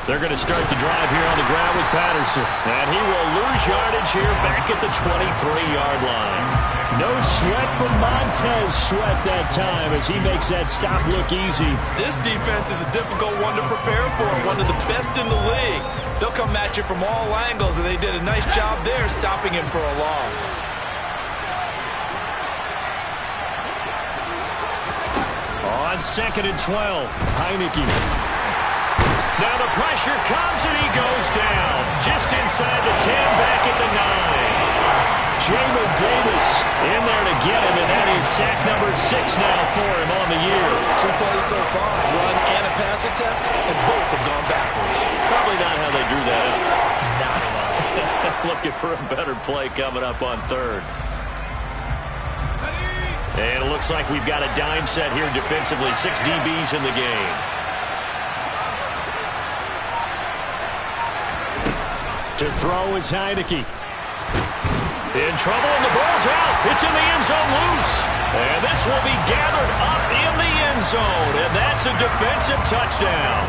They're going to start the drive here on the ground with Patterson. And he will lose yardage here back at the 23-yard line. No sweat from Montez Sweat that time as he makes that stop look easy. This defense is a difficult one to prepare for, one of the best in the league. They'll come at you from all angles, and they did a nice job there stopping him for a loss. On 2nd and 12, Heineke. Now the pressure comes, and he goes down. Just inside the 10, back at the 9. Jamin Davis in there to get him, and that is sack number 6 now for him on the year. 2 plays so far, run and a pass attempt, and both have gone backwards. Probably not how they drew that up. Not at all. Looking for a better play coming up on 3rd. And it looks like we've got a dime set here defensively. 6 DBs in the game. To throw is Heineke. In trouble, and the ball's out. It's in the end zone loose. And this will be gathered up in the end zone. And that's a defensive touchdown.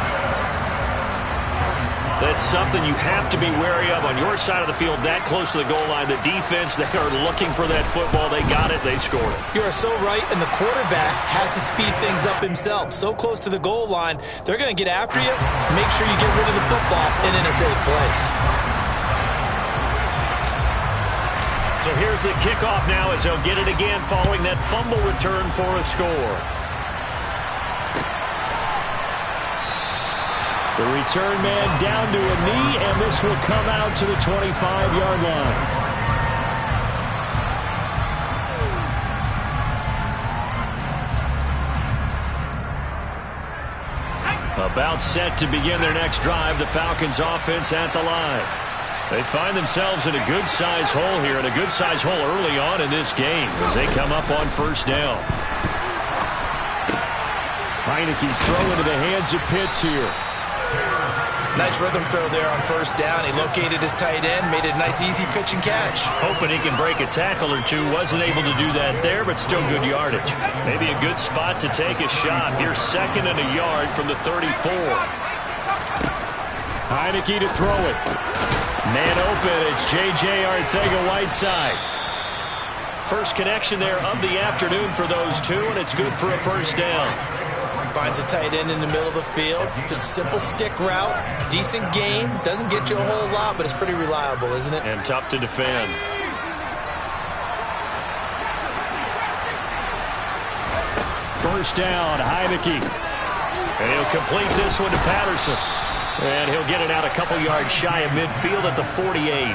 That's something you have to be wary of on your side of the field that close to the goal line. The defense, they are looking for that football. They got it. They scored it. You are so right, and the quarterback has to speed things up himself. So close to the goal line, they're going to get after you. Make sure you get rid of the football and in a safe place. So here's the kickoff now as they'll get it again following that fumble return for a score. The return man down to a knee, and this will come out to the 25-yard line. About set to begin their next drive, the Falcons offense at the line. They find themselves in a good-sized hole here, and a good-sized hole early on in this game as they come up on 1st down. Heineke's throw into the hands of Pitts here. Nice rhythm throw there on 1st down. He located his tight end, made it a nice easy pitch and catch. Hoping he can break a tackle or two. Wasn't able to do that there, but still good yardage. Maybe a good spot to take a shot. Here's 2nd and a yard from the 34. Heineke to throw it. Man open, it's J.J. Arcega-Whiteside. First connection there of the afternoon for those two, and it's good for a 1st down. Finds a tight end in the middle of the field. Just a simple stick route. Decent gain. Doesn't get you a whole lot, but it's pretty reliable, isn't it? And tough to defend. First down, Heineke. And he'll complete this one to Patterson. And he'll get it out a couple yards shy of midfield at the 48.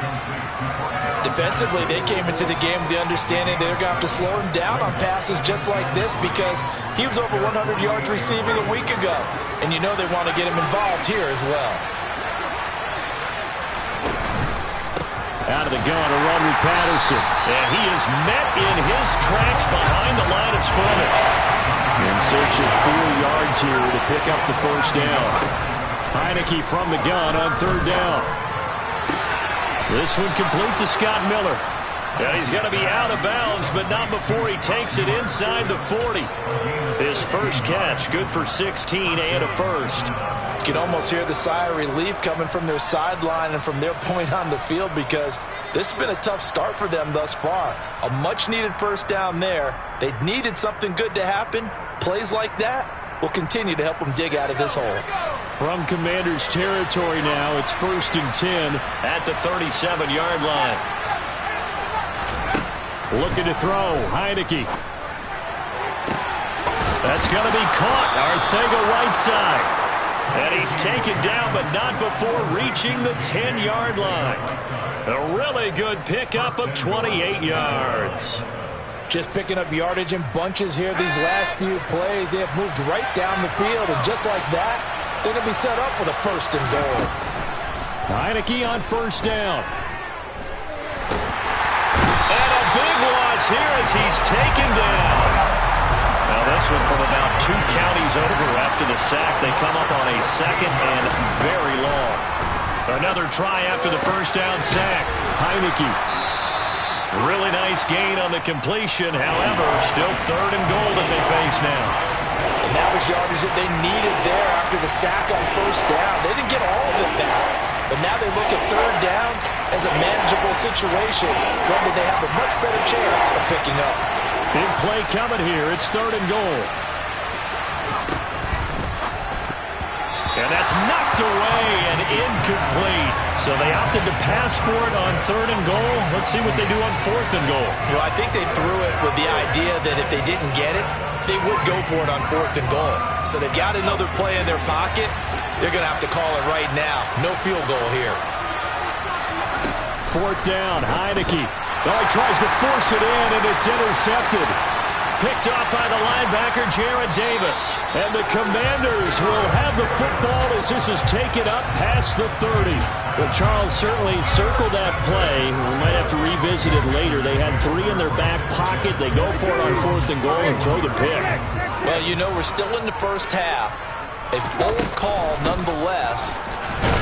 Defensively, they came into the game with the understanding they're going to have to slow him down on passes just like this because he was over 100 yards receiving a week ago. And you know they want to get him involved here as well. Out of the gun, a run with Patterson. And he is met in his tracks behind the line of scrimmage. In search of 4 yards here to pick up the 1st down. Heineke from the gun on 3rd down. This one complete to Scott Miller. And he's going to be out of bounds, but not before he takes it inside the 40. His first catch, good for 16 and a 1st. You can almost hear the sigh of relief coming from their sideline and from their point on the field because this has been a tough start for them thus far. A much-needed 1st down there. They needed something good to happen. Plays like that will continue to help them dig out of this hole. From Commanders territory now, it's 1st and 10 at the 37-yard line. Looking to throw, Heineke. That's going to be caught, Arcega-Whiteside. And he's taken down, but not before reaching the 10-yard line. A really good pickup of 28 yards. Just picking up yardage in bunches here these last few plays. They have moved right down the field, and just like that, they're going to be set up with a 1st and goal. Heineke on 1st down. And a big loss here as he's taken down. Now this one from about 2 counties over after the sack. They come up on a 2nd and very long. Another try after the 1st down sack. Heineke. Really nice gain on the completion. However, still 3rd and goal that they face now. And that was yardage that they needed there after the sack on first down. They didn't get all of it back, but now they look at third down as a manageable situation, one that they have a much better chance of picking up. Big play coming here. It's third and goal. And that's knocked away and incomplete. So they opted to pass for it on third and goal. Let's see what they do on fourth and goal. Well, I think they threw it with the idea that if they didn't get it, they would go for it on fourth and goal. So they've got another play in their pocket. They're going to have to call it right now. No field goal here. Fourth down, Heineke. Oh, he tries to force it in, and it's intercepted. Picked off by the linebacker, Jarrad Davis. And the Commanders will have the football as this is taken up past the 30. Well, Charles certainly circled that play. We might have to revisit it later. They had 3 in their back pocket. They go for it on fourth and goal and throw the pick. Well, you know, we're still in the first half. A bold call nonetheless.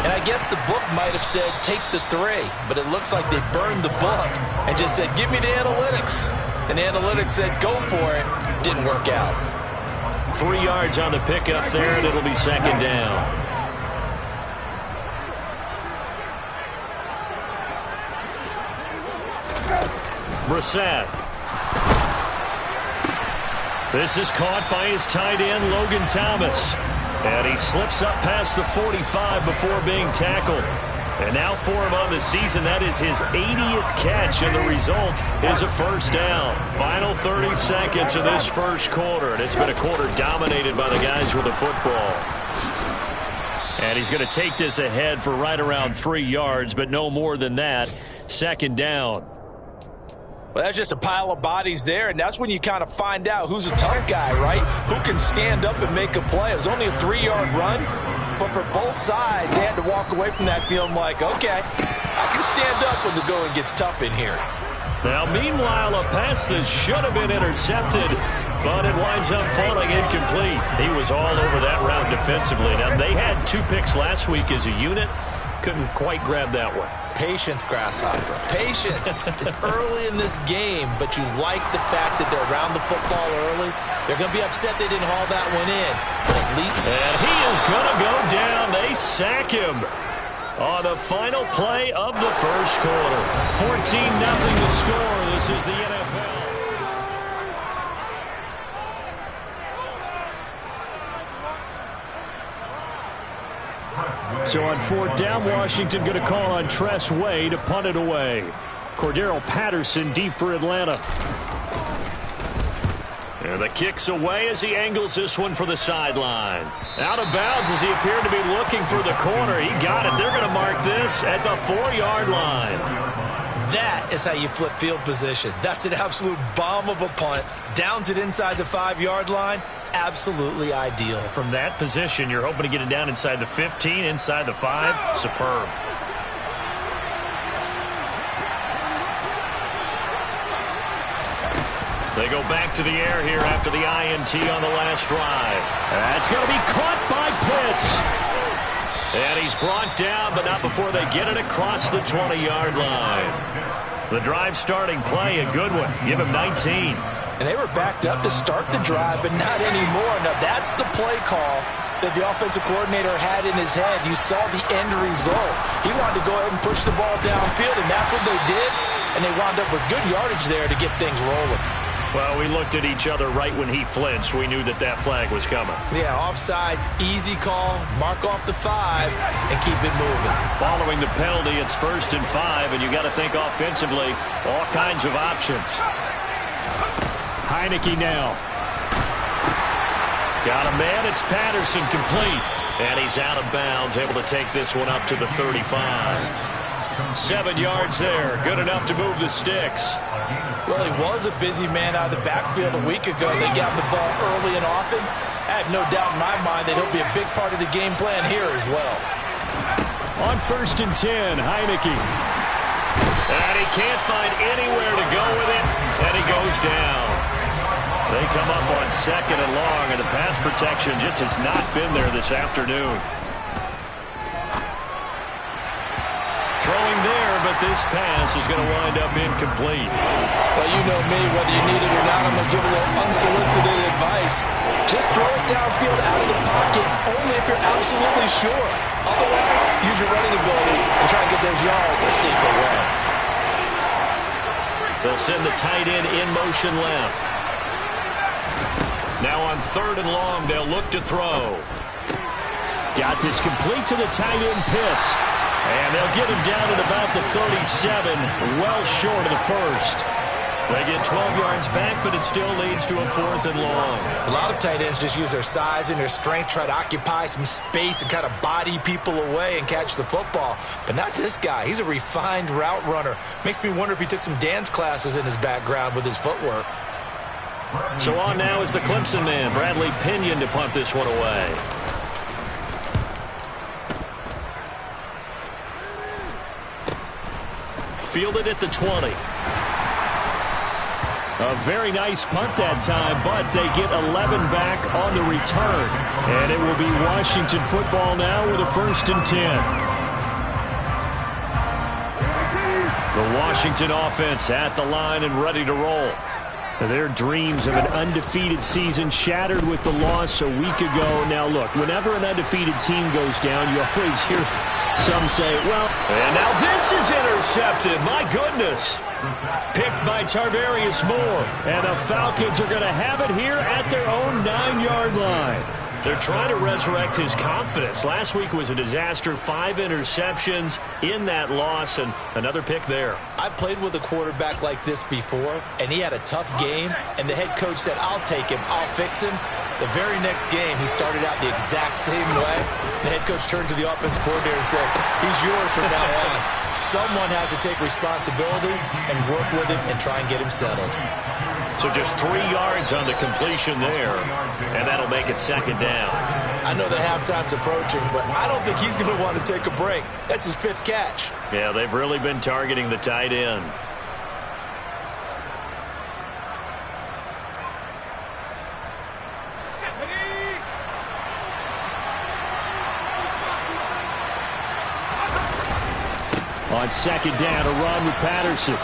And I guess the book might have said take the 3, but it looks like they burned the book and just said give me the analytics. And the analytics said go for it. Didn't work out. 3 yards on the pickup there, and it'll be second down. Brissett. This is caught by his tight end, Logan Thomas. And he slips up past the 45 before being tackled. And now for him on the season, that is his 80th catch, and the result is a first down. Final 30 seconds of this first quarter, and it's been a quarter dominated by the guys with the football. And he's going to take this ahead for right around 3 yards, but no more than that. Second down. Well, that's just a pile of bodies there, and that's when you kind of find out who's a tough guy, right? Who can stand up and make a play. It was only a 3-yard run, but for both sides, they had to walk away from that feeling like, okay, I can stand up when the going gets tough in here. Now, meanwhile, a pass that should have been intercepted, but it winds up falling incomplete. He was all over that route defensively. Now, they had 2 picks last week as a unit. Couldn't quite grab that one. Patience, Grasshopper. Patience. It's early in this game, but you like the fact that they're around the football early. They're going to be upset they didn't haul that one in. But at least... And he is going to go down. They sack him on the final play of the first quarter. 14-0 to score. This is the NFL. So on fourth down, Washington going to call on Tress Way to punt it away. Cordero Patterson deep for Atlanta. And the kick's away as he angles this one for the sideline. Out of bounds as he appeared to be looking for the corner. He got it. They're going to mark this at the 4-yard line. That is how you flip field position. That's an absolute bomb of a punt. Downs it inside the 5-yard line. Absolutely ideal. From that position, you're hoping to get it down inside the 15, inside the 5. Superb. They go back to the air here after the INT on the last drive. That's going to be caught by Pitts. And he's brought down, but not before they get it across the 20-yard line. The drive starting play, a good one. Give him 19. And they were backed up to start the drive, but not anymore. Now, that's the play call that the offensive coordinator had in his head. You saw the end result. He wanted to go ahead and push the ball downfield, and that's what they did. And they wound up with good yardage there to get things rolling. Well, we looked at each other right when he flinched. We knew that that flag was coming. Yeah, offsides, easy call, mark off the 5, and keep it moving. Following the penalty, it's 1st and 5, and you got to think offensively, all kinds of options. Heineke now. Got a man, it's Patterson, complete. And he's out of bounds, able to take this one up to the 35. 7 yards there, good enough to move the sticks. Well, he was a busy man out of the backfield a week ago. They got the ball early and often. I have no doubt in my mind that he'll be a big part of the game plan here as well. On 1st and 10, Heineke. And he can't find anywhere to go with it, and he goes down. They come up on 2nd and long, and the pass protection just has not been there this afternoon. Throwing there, but this pass is going to wind up incomplete. Well, you know me, whether you need it or not, I'm I'm going to give a little unsolicited advice. Just throw it downfield out of the pocket only if you're absolutely sure. Otherwise, use your running ability and try and get those yards a safer way. They'll send the tight end in motion left. Now on 3rd and long, they'll look to throw. Got this complete to the tight end Pitts. And they'll get him down at about the 37, well short of the first. They get 12 yards back, but it still leads to a 4th and long. A lot of tight ends just use their size and their strength, try to occupy some space and kind of body people away and catch the football. But not this guy. He's a refined route runner. Makes me wonder if he took some dance classes in his background with his footwork. So on now is the Clemson man, Bradley Pinion, to punt this one away. Fielded at the 20. A very nice punt that time, but they get 11 back on the return. And it will be Washington football now with a 1st and 10. The Washington offense at the line and ready to roll. Their dreams of an undefeated season shattered with the loss a week ago. Now look, whenever an undefeated team goes down, you always hear some say, well... And now this is intercepted. My goodness. Picked by Tarvarius Moore. And the Falcons are going to have it here at their own 9-yard line. They're trying to resurrect his confidence. Last week was a disaster. 5 interceptions in that loss, and another pick there. I played with a quarterback like this before, and he had a tough game, and the head coach said, I'll take him, I'll fix him. The very next game, he started out the exact same way. The head coach turned to the offense coordinator and said, he's yours from now on. Someone has to take responsibility and work with him and try and get him settled. So just 3 yards on the completion there, and that'll make it 2nd down. I know that halftime's approaching, but I don't think he's going to want to take a break. That's his 5th catch. Yeah, they've really been targeting the tight end. On 2nd down, a run with Patterson.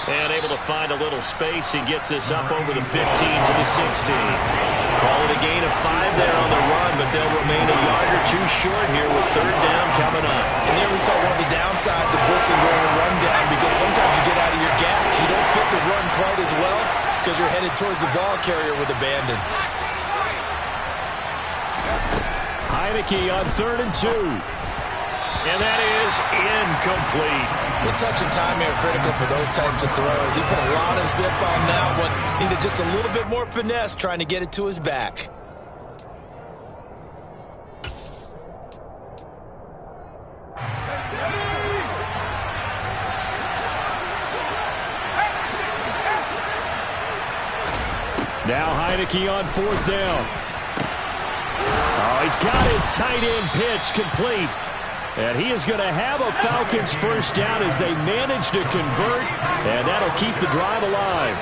And able to find a little space. He gets us up over the 15 to the 16. Call it a gain of 5 there on the run, but they'll remain a yard or 2 short here with 3rd down coming up. And there we saw one of the downsides of blitzing during a run down, because sometimes you get out of your gaps. You don't fit the run quite as well because you're headed towards the ball carrier with abandon. Heineke on 3rd and 2. And that is incomplete. The touch and time are critical for those types of throws. He put a lot of zip on that one. Needed just a little bit more finesse trying to get it to his back. Now Heineke on 4th down. Oh, he's got his tight end pitch complete. And he is going to have a Falcons 1st down as they manage to convert. And that'll keep the drive alive.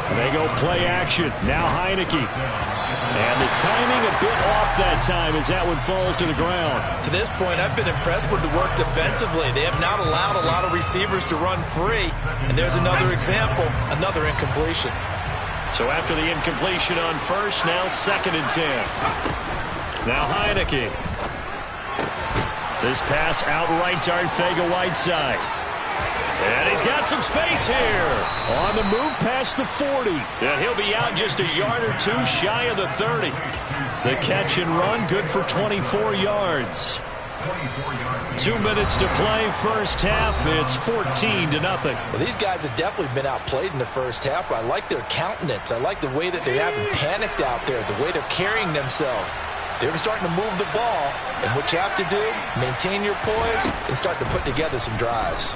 And they go play action. Now Heineke. And the timing a bit off that time as that one falls to the ground. To this point, I've been impressed with the work defensively. They have not allowed a lot of receivers to run free. And there's another example, another incompletion. So after the incompletion on 1st, now 2nd and 10. Now Heineke. This pass outright to Arcega-Whiteside. And he's got some space here. On the move past the 40. And he'll be out just a yard or 2 shy of the 30. The catch and run, good for 24 yards. 2 minutes to play, 1st half. It's 14-0. Well, these guys have definitely been outplayed in the 1st half. I like their countenance. I like the way that they haven't panicked out there, the way they're carrying themselves. They're starting to move the ball, and what you have to do, maintain your poise and start to put together some drives.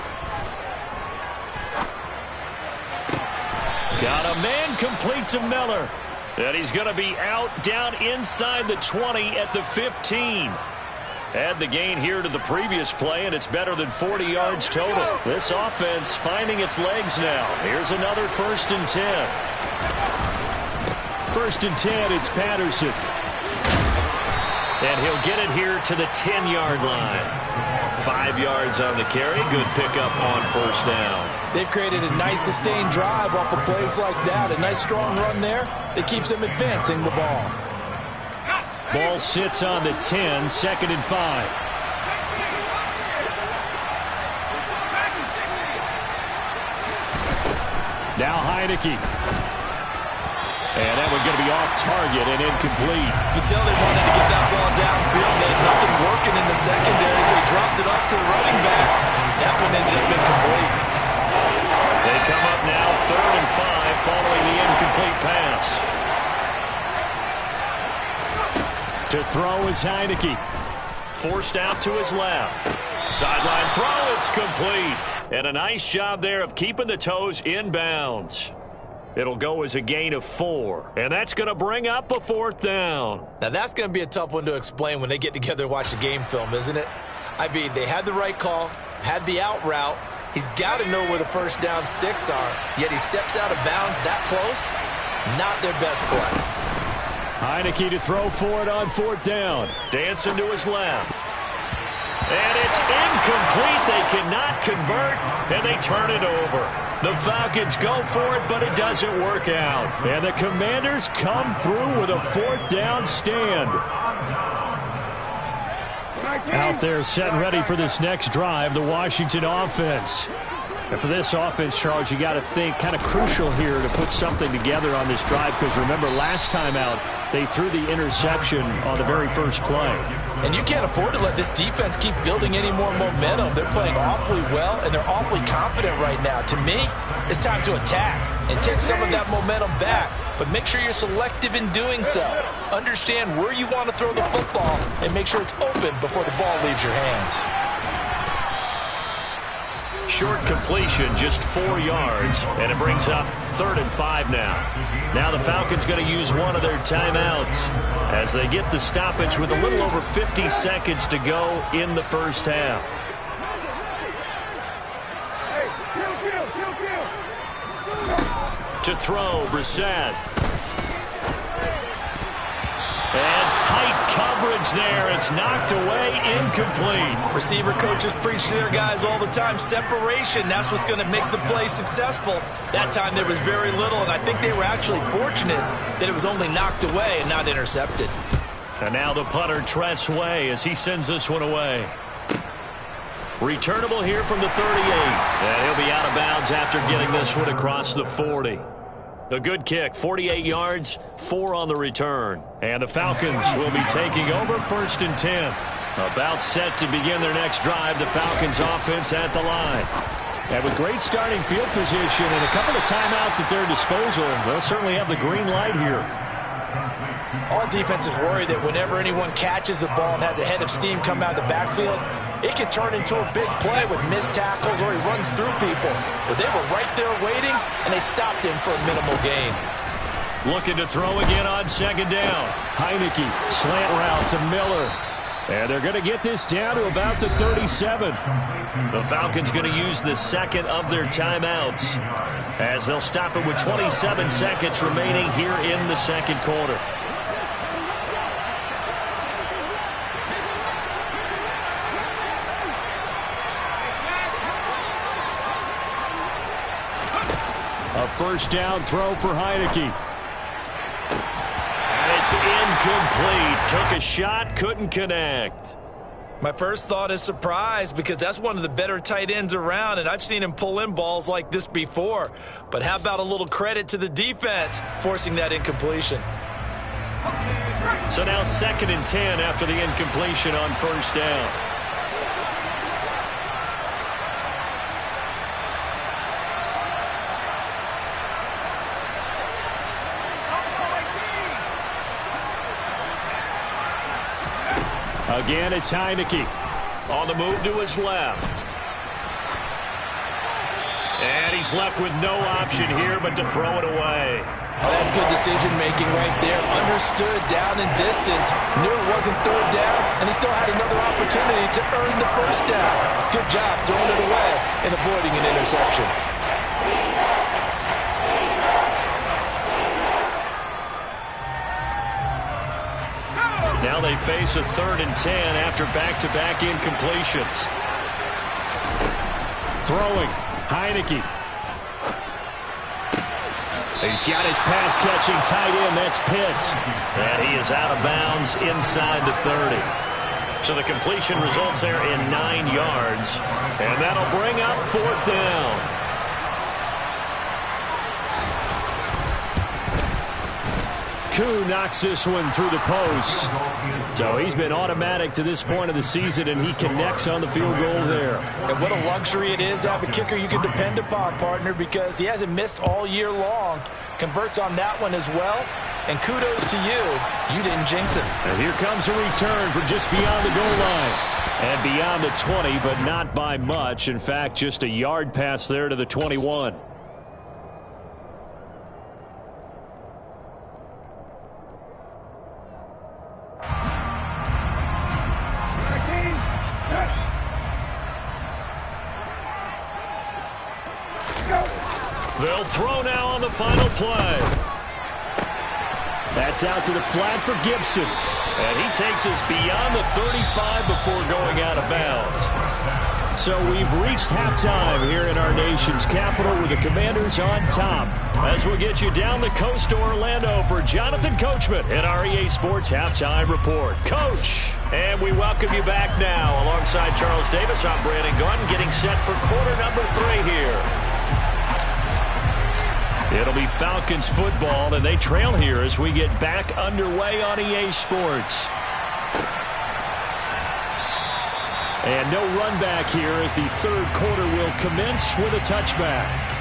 Got a man complete to Miller. And he's going to be out down inside the 20 at the 15. Add the gain here to the previous play, and it's better than 40 yards total. This offense finding its legs now. Here's another 1st and 10. 1st and 10, it's Patterson. And he'll get it here to the 10-yard line. 5 yards on the carry. Good pickup on first down. They've created a nice sustained drive off of plays like that. A nice strong run there that keeps them advancing the ball. Ball sits on the 10, 2nd and 5. Now Heineke. And that one's going to be off target and incomplete. You can tell they wanted to get that ball downfield. They had nothing working in the secondary, so he dropped it off to the running back. That one ended up incomplete. They come up now 3rd and 5 following the incomplete pass. To throw is Heineke. Forced out to his left. Sideline throw, it's complete. And a nice job there of keeping the toes inbounds. It'll go as a gain of 4. And that's going to bring up a 4th down. Now that's going to be a tough one to explain when they get together and watch the game film, isn't it? I mean, they had the right call, had the out route. He's got to know where the first down sticks are. Yet he steps out of bounds that close. Not their best play. Heineke to throw for it on 4th down. Dancing to his left. And it's incomplete. They cannot convert, and they turn it over. The Falcons go for it, but it doesn't work out. And the Commanders come through with a 4th down stand. Out there set and ready for this next drive, the Washington offense. And for this offense, Charles, you got to think kind of crucial here to put something together on this drive, because remember last time out, they threw the interception on the very first play. And you can't afford to let this defense keep building any more momentum. They're playing awfully well, and they're awfully confident right now. To me, it's time to attack and take some of that momentum back. But make sure you're selective in doing so. Understand where you want to throw the football and make sure it's open before the ball leaves your hands. Short completion, just 4 yards, and it brings up 3rd and 5 now. Now the Falcons going to use one of their timeouts as they get the stoppage with a little over 50 seconds to go in the first half. To throw, Brissett. And tight coverage there. It's knocked away, incomplete. Receiver coaches preach to their guys all the time. Separation, that's what's going to make the play successful. That time there was very little, and I think they were actually fortunate that it was only knocked away and not intercepted. And now the punter, Tress Way, as he sends this one away. Returnable here from the 38. And he'll be out of bounds after getting this one across the 40. A good kick, 48 yards, 4 on the return. And the Falcons will be taking over 1st and 10. About set to begin their next drive, the Falcons offense at the line. And with great starting field position and a couple of timeouts at their disposal, they'll certainly have the green light here. All defenses worry that whenever anyone catches the ball and has a head of steam come out of the backfield, it can turn into a big play with missed tackles or he runs through people. But they were right there waiting, and they stopped him for a minimal gain. Looking to throw again on 2nd down. Heineke, slant route to Miller. And they're going to get this down to about the 37. The Falcons going to use the 2nd of their timeouts as they'll stop it with 27 seconds remaining here in the 2nd quarter. A 1st down throw for Heineke. It's incomplete. Took a shot, couldn't connect. My first thought is surprise, because that's one of the better tight ends around, and I've seen him pull in balls like this before. But how about a little credit to the defense forcing that incompletion? So now 2nd and 10 after the incompletion on 1st down. Again, it's Heineke. On the move to his left. And he's left with no option here but to throw it away. Oh, that's good decision-making right there. Understood down and distance. Knew it wasn't 3rd down, and he still had another opportunity to earn the 1st down. Good job throwing it away and avoiding an interception. Now they face a 3rd and 10 after back-to-back incompletions. Throwing, Heineke. He's got his pass-catching tight end. That's Pitts. And he is out of bounds inside the 30. So the completion results there in 9 yards. And that'll bring up 4th down. Koo knocks this one through the post. So he's been automatic to this point of the season, and he connects on the field goal there. And what a luxury it is to have a kicker you can depend upon, partner, because he hasn't missed all year long. Converts on that one as well. And kudos to you. You didn't jinx it. And here comes a return from just beyond the goal line. And beyond the 20, but not by much. In fact, just a yard pass there to the 21. They'll throw now on the final play. That's out to the flat for Gibson. And he takes us beyond the 35 before going out of bounds. So we've reached halftime here in our nation's capital with the Commanders on top. As we get you down the coast to Orlando for Jonathan Coachman at our EA Sports Halftime Report. Coach! And we welcome you back now. Alongside Charles Davis, I'm Brandon Gunn, getting set for quarter number 3 here. It'll be Falcons football, and they trail here as we get back underway on EA Sports. And no run back here as the third quarter will commence with a touchback.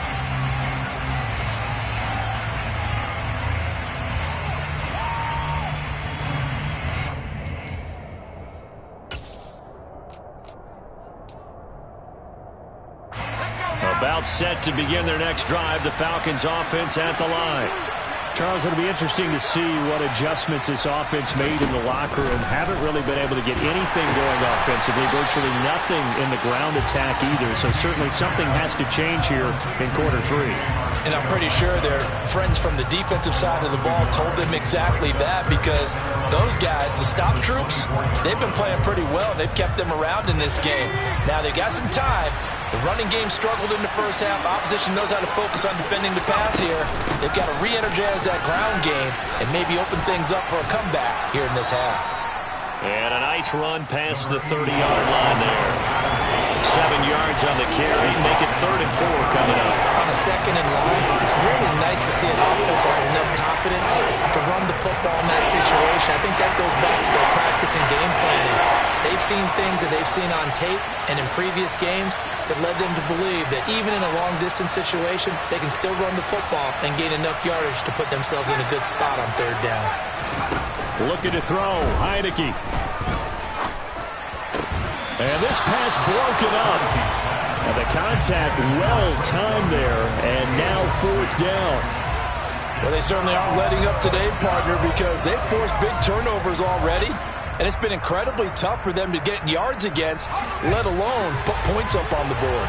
About set to begin their next drive, the Falcons offense at the line. Charles, it'll be interesting to see what adjustments this offense made in the locker room. Haven't really been able to get anything going offensively, virtually nothing in the ground attack either. So certainly something has to change here in quarter 3. And I'm pretty sure their friends from the defensive side of the ball told them exactly that, because those guys, the stop troops, they've been playing pretty well. They've kept them around in this game. Now they got some time. The running game struggled in the first half. Opposition knows how to focus on defending the pass here. They've got to re-energize that ground game and maybe open things up for a comeback here in this half. And a nice run past the 30-yard line there. 7 yards on the carry. Make it 3rd and 4 coming up. On a 2nd and long, it's really nice to see an offense that has enough confidence to run the football in that situation. I think that goes back to their practice and game planning. They've seen things that they've seen on tape and in previous games that led them to believe that even in a long-distance situation, they can still run the football and gain enough yardage to put themselves in a good spot on 3rd down. Looking to throw, Heineke. And this pass broken up. And the contact well-timed there, and now 4th down. Well, they certainly aren't letting up today, partner, because they've forced big turnovers already. And it's been incredibly tough for them to get yards against, let alone put points up on the board.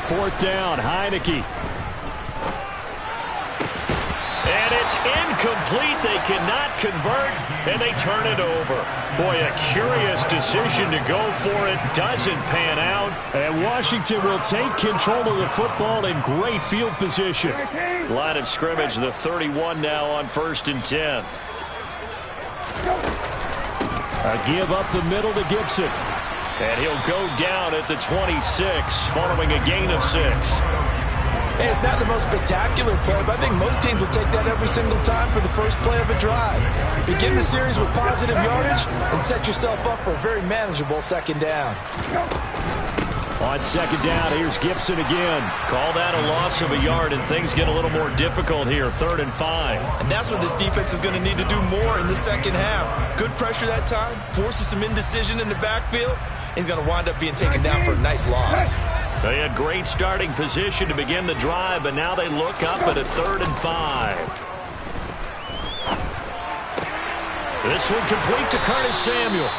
Fourth down, Heineke. And it's incomplete. They cannot convert, and they turn it over. Boy, a curious decision to go for it. Doesn't pan out. And Washington will take control of the football in great field position. Line of scrimmage, the 31 now on 1st and 10. A give up the middle to Gibson. And he'll go down at the 26, following a gain of 6. Hey, it's not the most spectacular play, but I think most teams will take that every single time for the first play of a drive. Begin the series with positive yardage and set yourself up for a very manageable 2nd down. On 2nd down, here's Gibson again. Call that a loss of a yard, and things get a little more difficult here, 3rd and 5. And that's what this defense is going to need to do more in the 2nd half. Good pressure that time, forces some indecision in the backfield. He's going to wind up being taken down for a nice loss. They had great starting position to begin the drive, but now they look up at a 3rd and 5. This one complete to Curtis Samuel.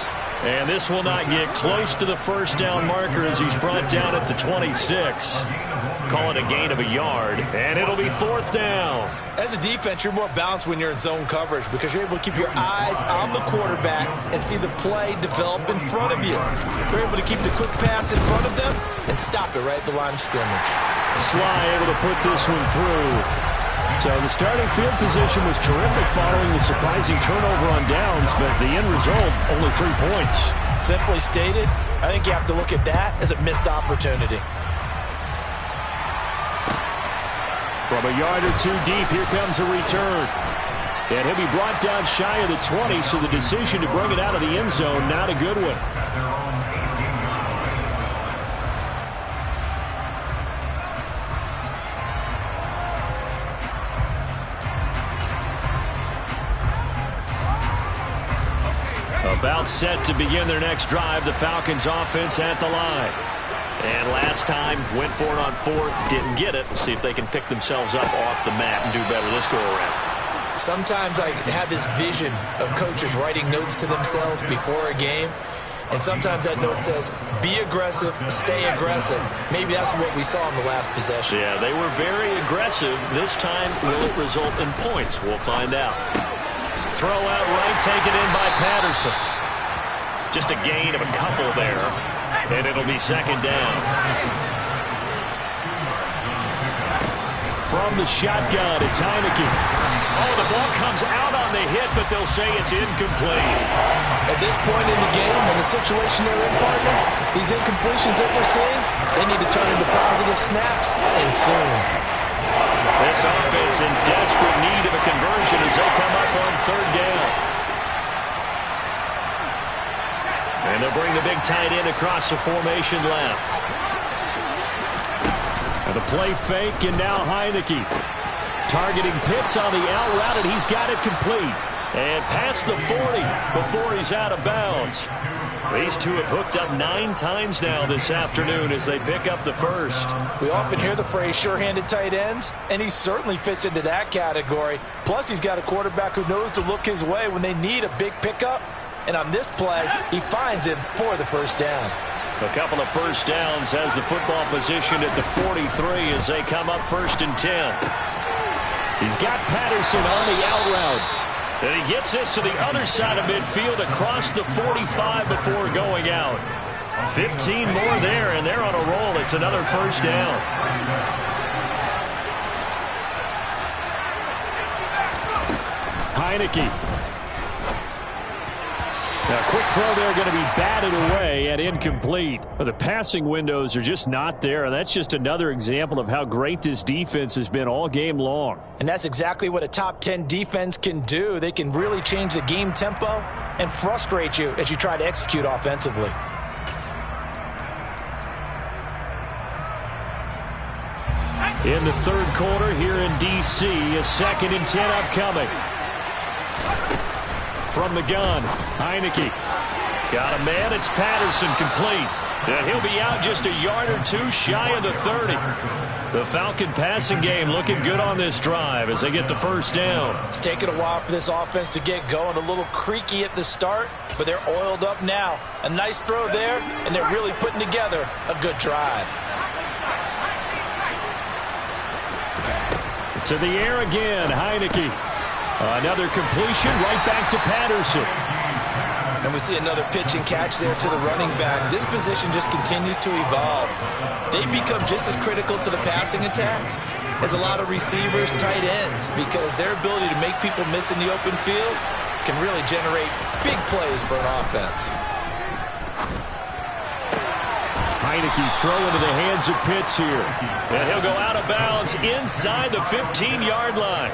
And this will not get close to the first down marker as he's brought down at the 26. Call it a gain of a yard, and it'll be fourth down. As a defense, you're more balanced when you're in zone coverage because you're able to keep your eyes on the quarterback and see the play develop in front of you. You're able to keep the quick pass in front of them and stop it right at the line of scrimmage. Sly able to put this one through. So the starting field position was terrific following the surprising turnover on downs, but the end result, only 3 points. Simply stated, I think you have to look at that as a missed opportunity. From a yard or two deep, here comes a return. And he'll be brought down shy of the 20, so the decision to bring it out of the end zone, not a good one. About set to begin their next drive, the Falcons offense at the line. And last time, went for it on fourth, didn't get it. See if they can pick themselves up off the mat and do better this go-around. Sometimes I have this vision of coaches writing notes to themselves before a game, and sometimes that note says, be aggressive, stay aggressive. Maybe that's what we saw in the last possession. Yeah, they were very aggressive. This time, will it result in points? We'll find out. Throw out right, taken in by Patterson. Just a gain of a couple there, and it'll be second down. From the shotgun, it's Heineke. Oh, the ball comes out on the hit, but they'll say it's incomplete. At this point in the game, in the situation they're in, partner, these incompletions that we're seeing, they need to turn into positive snaps, and soon. This offense in desperate need of a conversion as they come up on third down. And they'll bring the big tight end across the formation left. And the play fake, and now Heineke. Targeting Pitts on the out route, and he's got it complete. And past the 40 before he's out of bounds. These two have hooked up 9 times now this afternoon as they pick up the first. We often hear the phrase sure-handed tight ends, and he certainly fits into that category. Plus, he's got a quarterback who knows to look his way when they need a big pickup. And on this play, he finds him for the first down. A couple of first downs has the football position at the 43 as they come up first and 10. He's got Patterson on the out route. And he gets this to the other side of midfield across the 45 before going out. 15 more there, and they're on a roll. It's another first down. Heineke. Now, quick throw there, going to be batted away and incomplete. The passing windows are just not there. That's just another example of how great this defense has been all game long. And that's exactly what a top 10 defense can do. They can really change the game tempo and frustrate you as you try to execute offensively. In the third quarter here in D.C., a 2nd and 10 upcoming. From the gun, Heineke. Got a man, it's Patterson, complete. And he'll be out just a yard or two shy of the 30. The Falcon passing game looking good on this drive as they get the first down. It's taken a while for this offense to get going. A little creaky at the start, but they're oiled up now. A nice throw there, and they're really putting together a good drive. To the air again, Heineke. Another completion right back to Patterson. And we see another pitch and catch there to the running back. This position just continues to evolve. They become just as critical to the passing attack as a lot of receivers, tight ends, because their ability to make people miss in the open field can really generate big plays for an offense. Heineke's throw into the hands of Pitts here. And he'll go out of bounds inside the 15-yard line.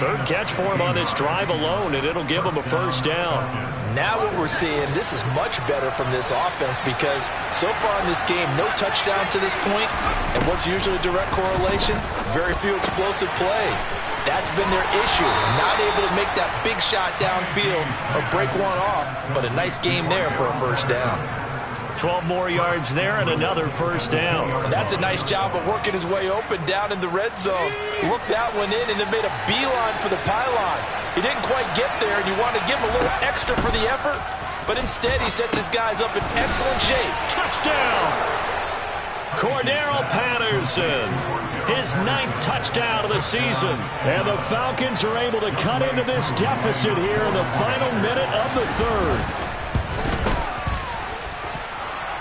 Third catch for him on this drive alone, and it'll give him a first down. Now what we're seeing, this is much better from this offense because so far in this game, no touchdown to this point, and what's usually a direct correlation, very few explosive plays. That's been their issue, not able to make that big shot downfield or break one off, but a nice game there for a first down. 12 more yards there and another first down. That's a nice job of working his way open down in the red zone. Looked that one in and then made a beeline for the pylon. He didn't quite get there, and you want to give him a little extra for the effort. but instead he sets his guys up in excellent shape. Touchdown! Cordero Patterson, his 9th touchdown of the season. And the Falcons are able to cut into this deficit here in the final minute of the 3rd.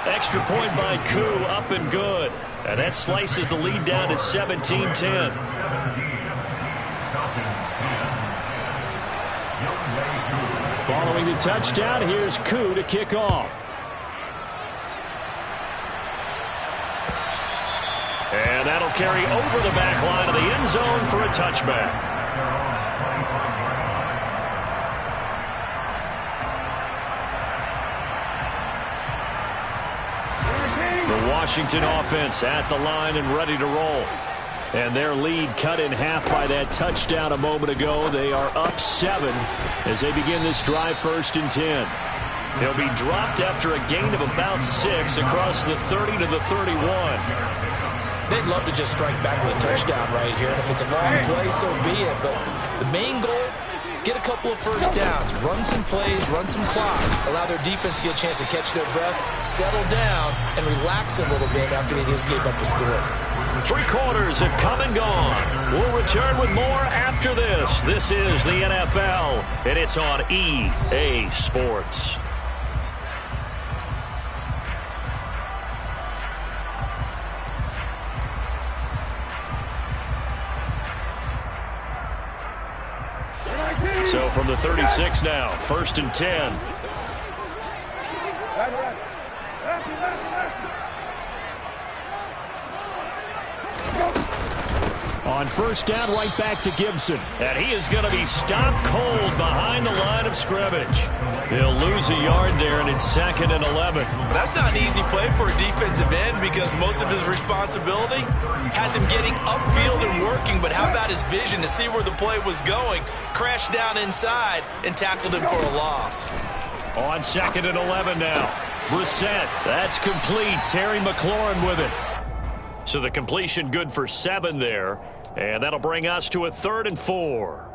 Extra point by Koo, up and good. And that slices the lead down to 17-10. Following the touchdown, here's Koo to kick off. And that'll carry over the back line of the end zone for a touchback. The Washington offense at the line and ready to roll. And their lead cut in half by that touchdown a moment ago. They are up 7 as they begin this drive 1st and 10. They'll be dropped after a gain of about 6 across the 30 to the 31. They'd love to just strike back with a touchdown right here, and if it's a long play, so be it. But the main goal, get a couple of first downs, run some plays, run some clock, allow their defense to get a chance to catch their breath, settle down, and relax a little bit after they just gave up a score. 3 quarters have come and gone. We'll return with more after this. This is the NFL, and it's on EA Sports. So from the 36 now, 1st and 10. On 1st down, right back to Gibson. And he is going to be stopped cold behind the line of scrimmage. They'll lose a yard there, and it's 2nd and 11. That's not an easy play for a defensive end because most of his responsibility has him getting upfield and working, but how about his vision to see where the play was going, crashed down inside, and tackled him for a loss. On 2nd and 11 now. Brissett, that's complete. Terry McLaurin with it. So the completion good for 7 there. And that'll bring us to a 3rd and 4.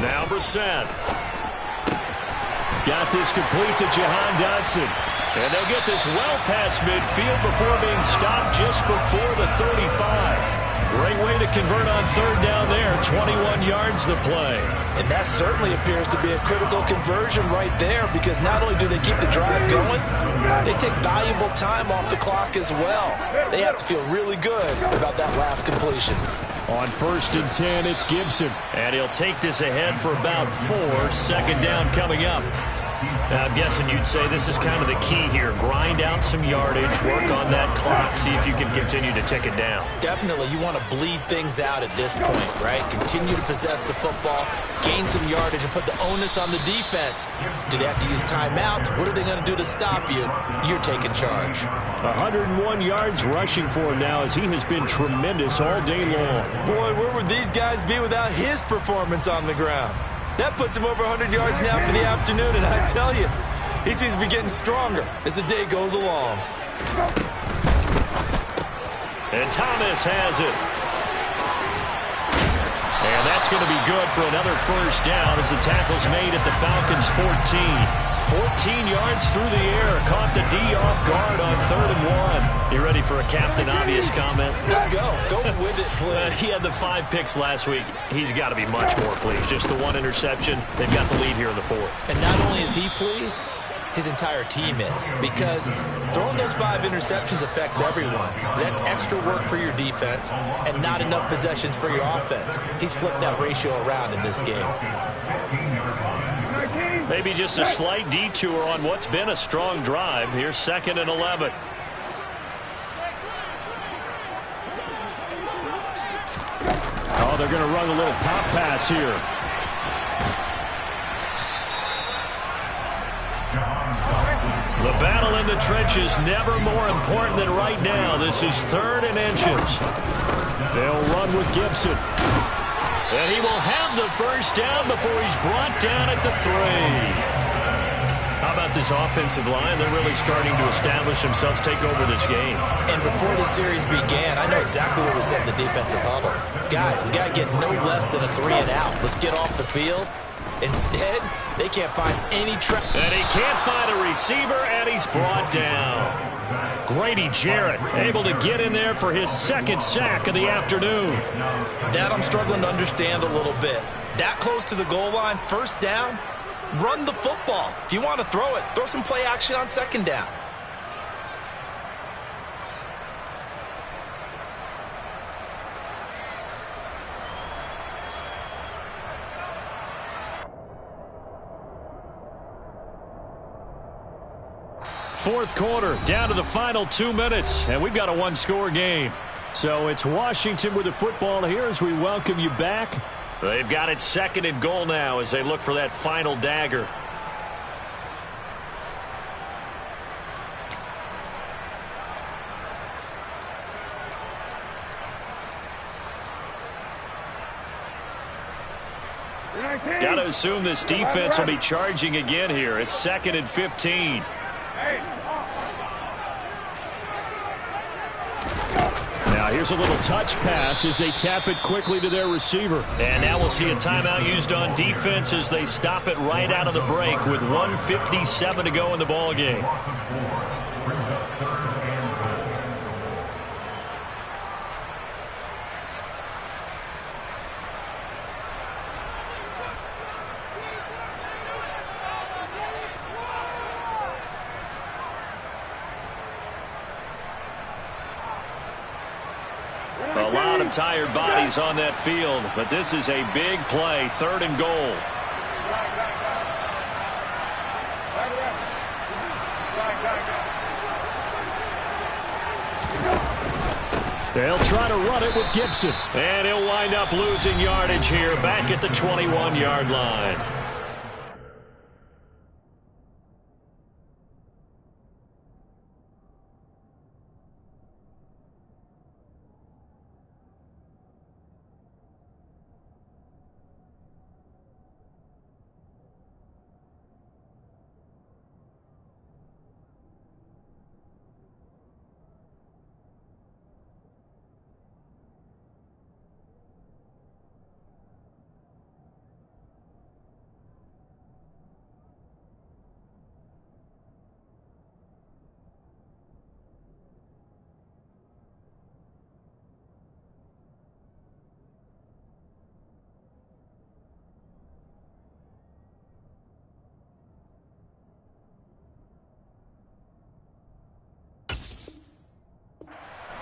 Now Brissett. Got this complete to Jahan Dotson. And they'll get this well past midfield before being stopped just before the 35. Great way to convert on 3rd down there. 21 yards the play. And that certainly appears to be a critical conversion right there because not only do they keep the drive going, they take valuable time off the clock as well. They have to feel really good about that last completion. On 1st and 10, it's Gibson. And he'll take this ahead for about 4. 2nd down coming up. Now, I'm guessing you'd say this is kind of the key here. Grind out some yardage, work on that clock, see if you can continue to tick it down. Definitely, you want to bleed things out at this point, right? Continue to possess the football, gain some yardage, and put the onus on the defense. Do they have to use timeouts? What are they going to do to stop you? You're taking charge. 101 yards rushing for him now as he has been tremendous all day long. Boy, where would these guys be without his performance on the ground? That puts him over 100 yards now for the afternoon, and I tell you, he seems to be getting stronger as the day goes along. And Thomas has it. And that's going to be good for another 1st down as the tackle's made at the Falcons' 14. 14 yards through the air. Caught the D off guard on 3rd and 1. You ready for a Captain Obvious comment? Let's go. Go with it, please. He had the 5 picks last week. He's got to be much more pleased. Just the 1 interception. They've got the lead here in the 4th. And not only is he pleased, his entire team is. Because throwing those 5 interceptions affects everyone. That's extra work for your defense and not enough possessions for your offense. He's flipped that ratio around in this game. Maybe just a slight detour on what's been a strong drive. Here's 2nd and 11. Oh, they're going to run a little pop pass here. The battle in the trenches never more important than right now. This is 3rd and inches. They'll run with Gibson. And he will have the 1st down before he's brought down at the 3. A about this offensive line? They're really starting to establish themselves, take over this game. And before the series began, I know exactly what was said in the defensive huddle. Guys, we got to get no less than a 3 and out. Let's get off the field. Instead, they can't find any track. And he can't find a receiver, and he's brought down. Grady Jarrett able to get in there for his second sack of the afternoon. That I'm struggling to understand a little bit. That close to the goal line, first down, run the football. If you want to throw it, throw some play action on second down. Fourth quarter, down to the final 2 minutes, and we've got a one-score game. So it's Washington with the football here as we welcome you back. They've got it second and goal now as they look for that final dagger. Got to assume this defense will be charging again here. It's second and 15. Now here's a little touch pass as they tap it quickly to their receiver. And now we'll see a timeout used on defense as they stop it right out of the break with 1:57 to go in the ball game. A lot of tired bodies on that field, but this is a big play, third and goal. They'll try to run it with Gibson. And he'll wind up losing yardage here back at the 21-yard line.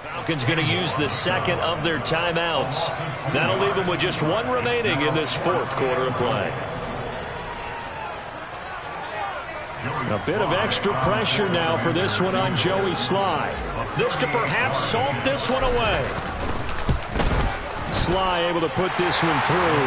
Falcons going to use the second of their timeouts. That'll leave them with just one remaining in this fourth quarter of play. A bit of extra pressure now for this one on Joey Sly. This to perhaps salt this one away. Sly able to put this one through.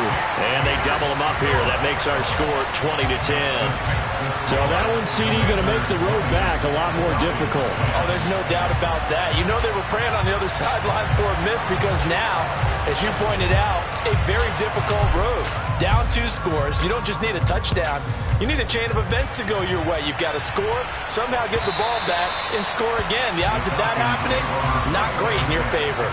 And they double him up here. That makes our score 20-10. So that one, CD, going to make the road back a lot more difficult. Oh, there's no doubt about that. You know they were praying on the other sideline for a miss because now, as you pointed out, a very difficult road. Down 2 scores. You don't just need a touchdown. You need a chain of events to go your way. You've got to score, somehow get the ball back, and score again. The odds of that happening, not great in your favor.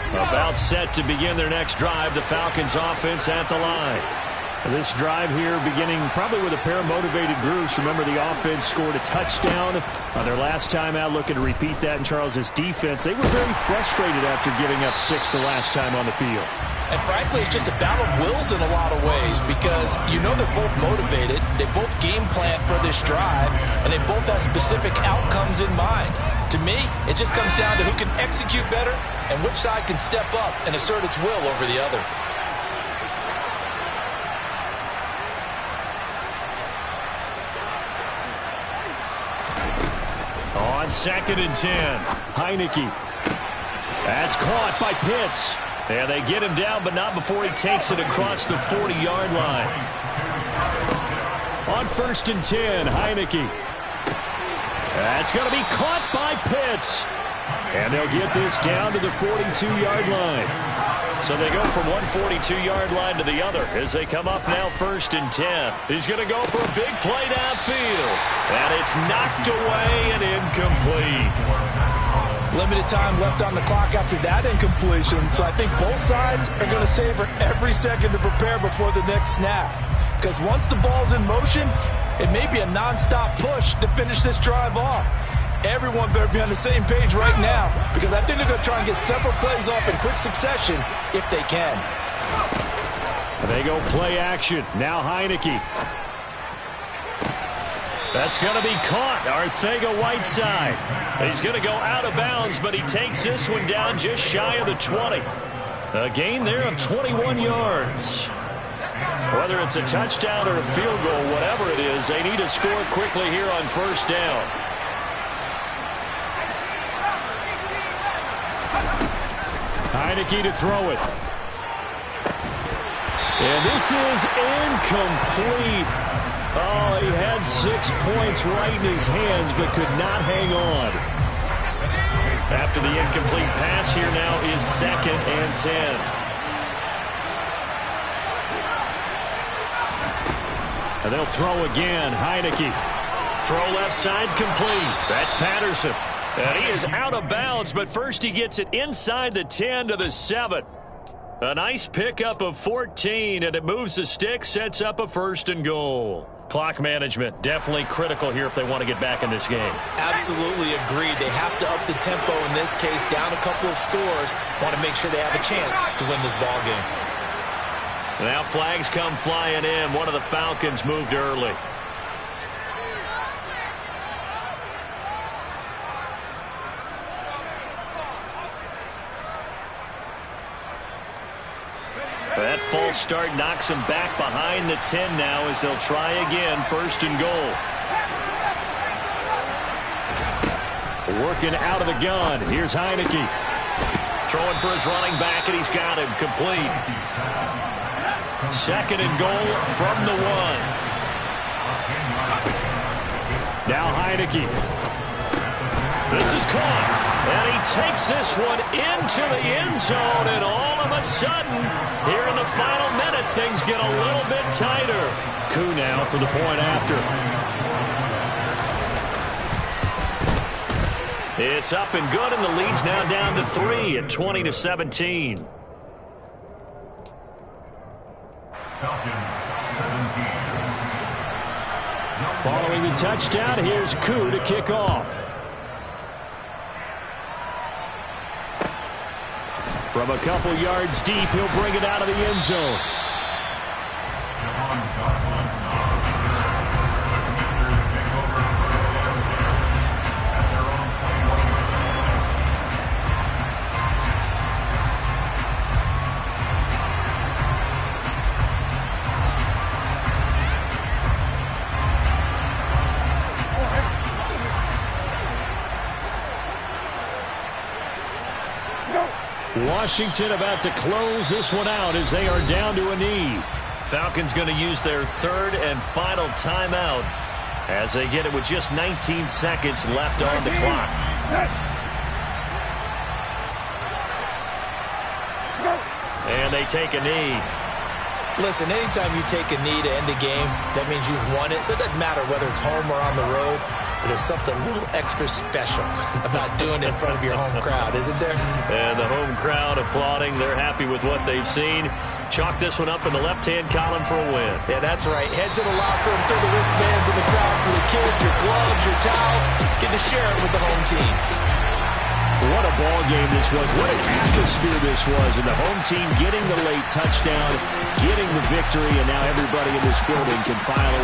About set to begin their next drive, the Falcons offense at the line. This drive here beginning probably with a pair of motivated groups. Remember, the offense scored a touchdown on their last time out, looking to repeat that in Charles's defense. They were very frustrated after giving up 6 the last time on the field. And frankly, it's just a battle of wills in a lot of ways because you know they're both motivated, they both game plan for this drive, and they both have specific outcomes in mind. To me, it just comes down to who can execute better and which side can step up and assert its will over the other. On second and 10, Heineke. That's caught by Pitts. And they get him down, but not before he takes it across the 40-yard line. On first and 10, Heineke. That's going to be caught by Pitts. And they'll get this down to the 42-yard line. So they go from one 42-yard line to the other as they come up now 1st and 10. He's going to go for a big play downfield. And it's knocked away and incomplete. Limited time left on the clock after that incompletion. So I think both sides are going to savor every second to prepare before the next snap. Because once the ball's in motion, it may be a nonstop push to finish this drive off. Everyone better be on the same page right now, because I think they're going to try and get several plays off in quick succession if they can. They go play action. Now Heineke. That's going to be caught. Arcega-Whiteside. He's going to go out of bounds, but he takes this one down just shy of the 20. A gain there of 21 yards. Whether it's a touchdown or a field goal, whatever it is, they need to score quickly here on 1st down. Heineke to throw it. And this is incomplete. Oh, he had 6 points right in his hands, but could not hang on. After the incomplete pass, here now is 2nd and 10. And they'll throw again. Heineke. Throw left side complete. That's Patterson. And he is out of bounds, but first he gets it inside the 10 to the 7. A nice pickup of 14, and it moves the stick, sets up a 1st and goal. Clock management, definitely critical here if they want to get back in this game. Absolutely agreed. They have to up the tempo in this case, down a couple of scores. Want to make sure they have a chance to win this ball game. Now flags come flying in. One of the Falcons moved early. That false start knocks him back behind the 10 now as they'll try again, 1st and goal. Working out of the gun. Here's Heineke. Throwing for his running back, and he's got him complete. 2nd and goal from the 1. Now Heineke. This is caught. And he takes this one into the end zone, and all of a sudden, here in the final minute, things get a little bit tighter. Koo now for the point after. It's up and good, and the lead's now down to 3 at 20-17. Following the touchdown, here's Koo to kick off. From a couple yards deep, he'll bring it out of the end zone. Washington about to close this one out as they are down to a knee. Falcons going to use their 3rd and final timeout as they get it with just 19 seconds left on the clock. And they take a knee. Listen, anytime you take a knee to end a game, that means you've won it. So it doesn't matter whether it's home or on the road. But there's something a little extra special about doing it in front of your home crowd, isn't there? And the home crowd applauding. They're happy with what they've seen. Chalk this one up in the left-hand column for a win. Yeah, that's right. Head to the locker room, throw the wristbands in the crowd for the kids, your gloves, your towels. Get to share it with the home team. What a ball game this was. What an atmosphere this was. And the home team getting the late touchdown, getting the victory, and now everybody in this building can file away.